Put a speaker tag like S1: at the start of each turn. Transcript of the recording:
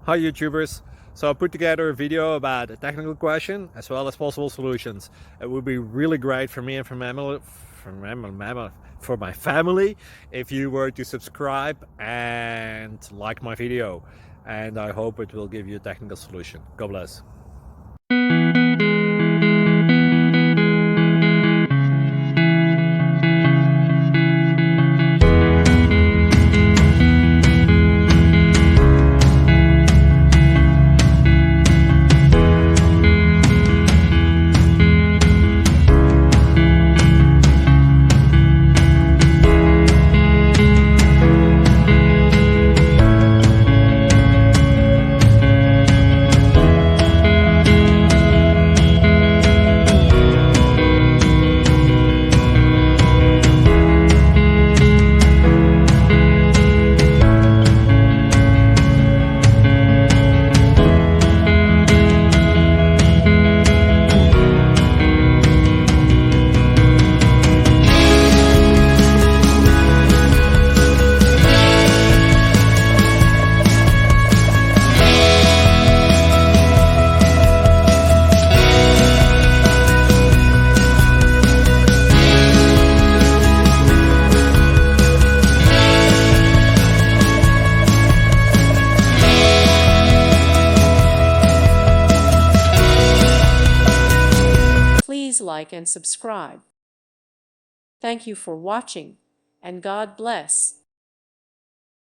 S1: Hi YouTubers. So I put together a video about a technical question as well as possible solutions. It would be really great for me and for my family if you were to subscribe and like my video, and I hope it will give you a technical solution. God bless.
S2: Please like and subscribe. Thank you for watching, and God bless.